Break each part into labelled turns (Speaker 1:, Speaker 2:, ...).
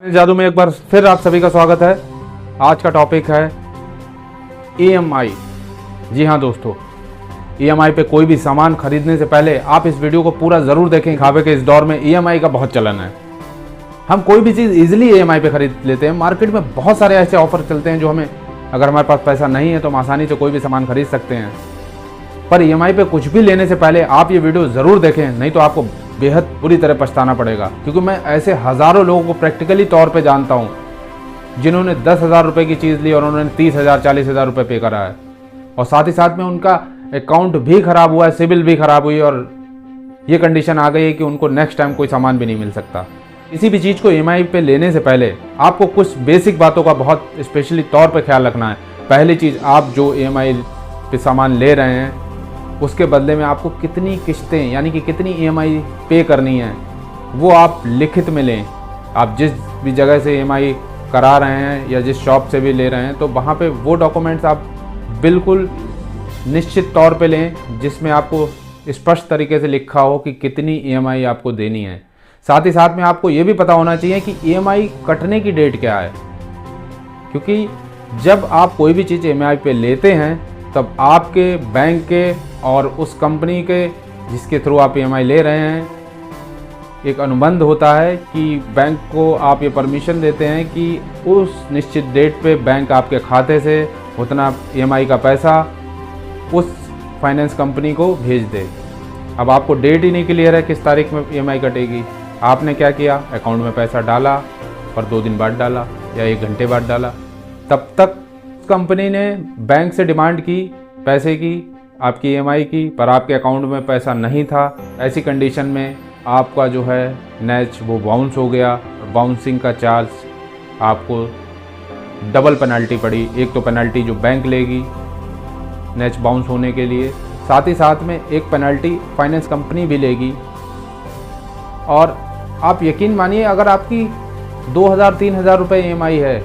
Speaker 1: जादू में एक बार फिर आप सभी का स्वागत है। आज का टॉपिक है ईएमआई। जी हाँ दोस्तों, ईएमआई पे कोई भी सामान खरीदने से पहले आप इस वीडियो को पूरा ज़रूर देखें। खावे के इस दौर में ईएमआई का बहुत चलन है। हम कोई भी चीज़ इजीली ईएमआई पे खरीद लेते हैं। मार्केट में बहुत सारे ऐसे ऑफर चलते हैं जो हमें, अगर हमारे पास पैसा नहीं है तो हम आसानी से कोई भी सामान खरीद सकते हैं। पर ईएमआई पे कुछ भी लेने से पहले आप ये वीडियो ज़रूर देखें, नहीं तो आपको बेहद बुरी तरह पछताना पड़ेगा। क्योंकि मैं ऐसे हज़ारों लोगों को प्रैक्टिकली तौर पे जानता हूँ जिन्होंने 10,000 रुपये की चीज़ ली और उन्होंने 30,000 40,000 रुपये पे करा है, और साथ ही साथ में उनका अकाउंट भी ख़राब हुआ है, सिबिल भी ख़राब हुई, और ये कंडीशन आ गई है कि उनको नेक्स्ट टाइम कोई सामान भी नहीं मिल सकता। किसी भी चीज़ को ईएमआई पे लेने से पहले आपको कुछ बेसिक बातों का बहुत स्पेशली तौर पर ख्याल रखना है। पहली चीज़, आप जो ईएमआई पे सामान ले रहे हैं उसके बदले में आपको कितनी किस्तें यानी कि कितनी ईएमआई पे करनी है वो आप लिखित में लें। आप जिस भी जगह से ईएमआई करा रहे हैं या जिस शॉप से भी ले रहे हैं तो वहाँ पे वो डॉक्यूमेंट्स आप बिल्कुल निश्चित तौर पे लें जिसमें आपको स्पष्ट तरीके से लिखा हो कि कितनी ईएमआई आपको देनी है। साथ ही साथ में आपको ये भी पता होना चाहिए कि ईएमआई कटने की डेट क्या है, क्योंकि जब आप कोई भी चीज़ ईएमआई पे लेते हैं तब आपके बैंक के और उस कंपनी के जिसके थ्रू आप ईएमआई ले रहे हैं एक अनुबंध होता है कि बैंक को आप ये परमिशन देते हैं कि उस निश्चित डेट पे बैंक आपके खाते से उतना ईएमआई का पैसा उस फाइनेंस कंपनी को भेज दे। अब आपको डेट ही नहीं क्लियर है किस तारीख में ईएमआई कटेगी। आपने क्या किया, अकाउंट में पैसा डाला और 2 दिन बाद डाला या 1 घंटे बाद डाला, तब तक कंपनी ने बैंक से डिमांड की पैसे की, आपकी ईएमआई की, पर आपके अकाउंट में पैसा नहीं था। ऐसी कंडीशन में आपका जो है नेच वो बाउंस हो गया, और बाउंसिंग का चार्ज आपको डबल पेनल्टी पड़ी। एक तो पेनल्टी जो बैंक लेगी नेच बाउंस होने के लिए, साथ ही साथ में एक पेनल्टी फाइनेंस कंपनी भी लेगी। और आप यकीन मानिए, अगर आपकी 2,000-3,000 रुपये ईएमआई है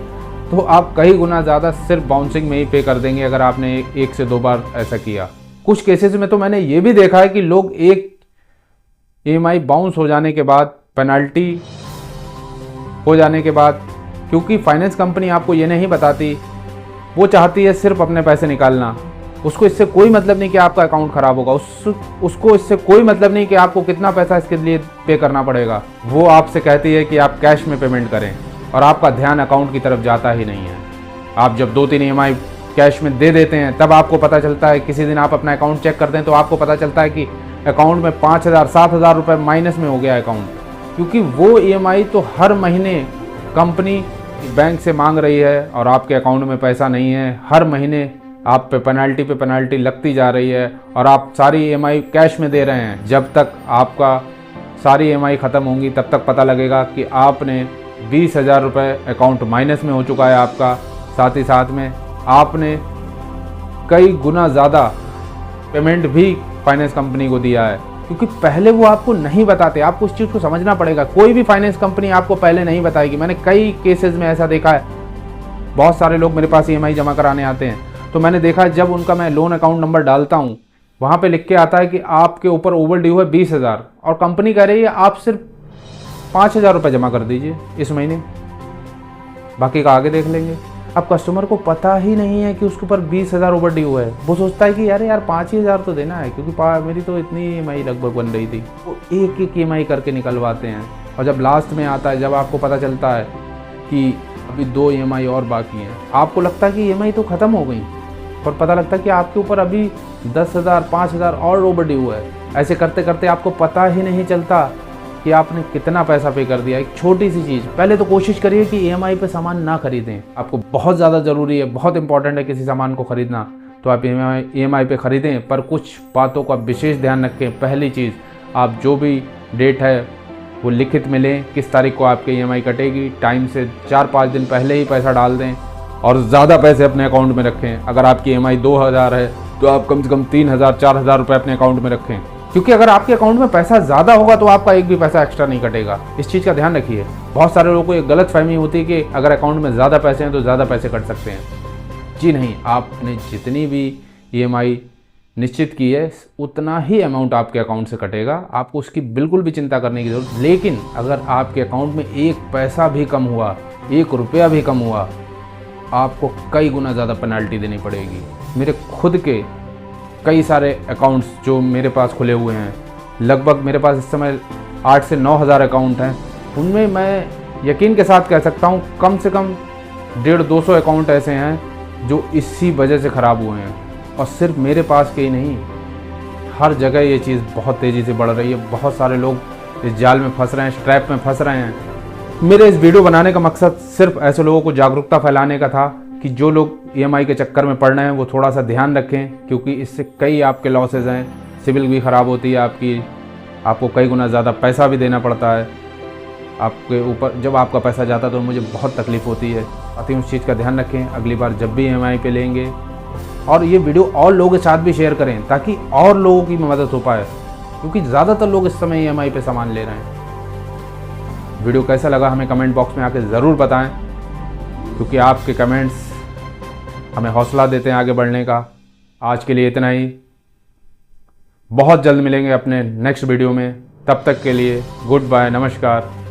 Speaker 1: तो आप कई गुना ज़्यादा सिर्फ बाउंसिंग में ही पे कर देंगे अगर आपने 1 से 2 बार ऐसा किया। कुछ केसेस में तो मैंने ये भी देखा है कि लोग एक ईएमआई बाउंस हो जाने के बाद, पेनल्टी हो जाने के बाद, क्योंकि फाइनेंस कंपनी आपको ये नहीं बताती, वो चाहती है सिर्फ अपने पैसे निकालना। उसको इससे कोई मतलब नहीं कि आपका अकाउंट ख़राब होगा, उसको इससे कोई मतलब नहीं कि आपको कितना पैसा इसके लिए पे करना पड़ेगा। वो आपसे कहती है कि आप कैश में पेमेंट करें, और आपका ध्यान अकाउंट की तरफ जाता ही नहीं है। आप जब 2-3 ईएमआई कैश में दे देते हैं तब आपको पता चलता है, किसी दिन आप अपना अकाउंट चेक करते हैं तो आपको पता चलता है कि अकाउंट में 5,000-7,000 रुपये माइनस में हो गया अकाउंट, क्योंकि वो ईएमआई तो हर महीने कंपनी बैंक से मांग रही है और आपके अकाउंट में पैसा नहीं है। हर महीने आप पे पेनल्टी लगती जा रही है और आप सारी ईएमआई कैश में दे रहे हैं। जब तक आपका सारी ईएमआई ख़त्म होंगी तब तक पता लगेगा कि आपने 20,000 रुपये अकाउंट माइनस में हो चुका है आपका। साथ ही साथ में आपने कई गुना ज़्यादा पेमेंट भी फाइनेंस कंपनी को दिया है, क्योंकि पहले वो आपको नहीं बताते। आपको उस चीज़ को समझना पड़ेगा। कोई भी फाइनेंस कंपनी आपको पहले नहीं बताएगी। मैंने कई केसेस में ऐसा देखा है। बहुत सारे लोग मेरे पास ईएमआई जमा कराने आते हैं तो मैंने देखा जब उनका मैं लोन अकाउंट नंबर डालता हूँ वहाँ पे लिख के आता है कि आपके ऊपर ओवर ड्यू है 20,000, और कंपनी कह रही है आप सिर्फ 5,000 रुपये जमा कर दीजिए इस महीने, बाकी का आगे देख लेंगे। अब कस्टमर को पता ही नहीं है कि उसके ऊपर 20,000 ओवर ड्यू है। वो सोचता है कि यार 5,000 तो देना है, क्योंकि मेरी तो इतनी ईएमआई लगभग बन रही थी। वो एक ईएमआई करके निकलवाते हैं, और जब लास्ट में आता है, जब आपको पता चलता है कि अभी 2 ईएमआई और बाकी हैं, आपको लगता है कि ईएमआई तो ख़त्म हो गई, पर पता लगता है कि आपके ऊपर अभी 10,000 5,000 और ओवर ड्यू है। ऐसे करते करते आपको पता ही नहीं चलता कि आपने कितना पैसा पे कर दिया। एक छोटी सी चीज़, पहले तो कोशिश करिए कि ईएमआई पे सामान ना खरीदें। आपको बहुत ज़्यादा ज़रूरी है, बहुत इंपॉर्टेंट है किसी सामान को ख़रीदना, तो आप ईएमआई पे ख़रीदें, पर कुछ बातों का विशेष ध्यान रखें। पहली चीज़, आप जो भी डेट है वो लिखित में लें, किस तारीख को आपकी ईएमआई कटेगी। टाइम से 4-5 दिन पहले ही पैसा डाल दें, और ज़्यादा पैसे अपने अकाउंट में रखें। अगर आपकी ईएमआई 2,000 है तो आप कम से कम 3,000-4,000 रुपये अपने अकाउंट में रखें, क्योंकि अगर आपके अकाउंट में पैसा ज़्यादा होगा तो आपका एक भी पैसा एक्स्ट्रा नहीं कटेगा। इस चीज़ का ध्यान रखिए। बहुत सारे लोगों को एक गलत फहमी होती है कि अगर अकाउंट में ज़्यादा पैसे हैं तो ज़्यादा पैसे कट सकते हैं। जी नहीं, आपने जितनी भी ईएमआई निश्चित की है उतना ही अमाउंट आपके अकाउंट से कटेगा, आपको उसकी बिल्कुल भी चिंता करने की ज़रूरत। लेकिन अगर आपके अकाउंट में एक पैसा भी कम हुआ, 1 रुपया भी कम हुआ, आपको कई गुना ज़्यादा पेनल्टी देनी पड़ेगी। मेरे खुद के कई सारे अकाउंट्स जो मेरे पास खुले हुए हैं, लगभग मेरे पास इस समय 8 से 9 हज़ार अकाउंट हैं, उनमें मैं यकीन के साथ कह सकता हूँ कम से कम 150-200 अकाउंट ऐसे हैं जो इसी वजह से ख़राब हुए हैं। और सिर्फ मेरे पास के ही नहीं, हर जगह ये चीज़ बहुत तेज़ी से बढ़ रही है। बहुत सारे लोग इस जाल में फंस रहे हैं, इस ट्रैप में फंस रहे हैं। मेरे इस वीडियो बनाने का मकसद सिर्फ ऐसे लोगों को जागरूकता फैलाने का था कि जो लोग EMI के चक्कर में पड़ रहे हैं वो थोड़ा सा ध्यान रखें, क्योंकि इससे कई आपके लॉसेज हैं। सिविल भी ख़राब होती है आपकी, आपको कई गुना ज़्यादा पैसा भी देना पड़ता है आपके ऊपर। जब आपका पैसा जाता है तो मुझे बहुत तकलीफ़ होती है। आती उस चीज़ का ध्यान रखें अगली बार जब भी EMI पे लेंगे, और ये वीडियो और लोगों के साथ भी शेयर करें ताकि और लोगों की मदद हो पाए, क्योंकि ज़्यादातर लोग इस समय EMI पे सामान ले रहे हैं। वीडियो कैसा लगा हमें कमेंट बॉक्स में आके ज़रूर बताएं, क्योंकि आपके कमेंट्स हमें हौसला देते हैं आगे बढ़ने का। आज के लिए इतना ही, बहुत जल्द मिलेंगे अपने नेक्स्ट वीडियो में। तब तक के लिए गुड बाय, नमस्कार।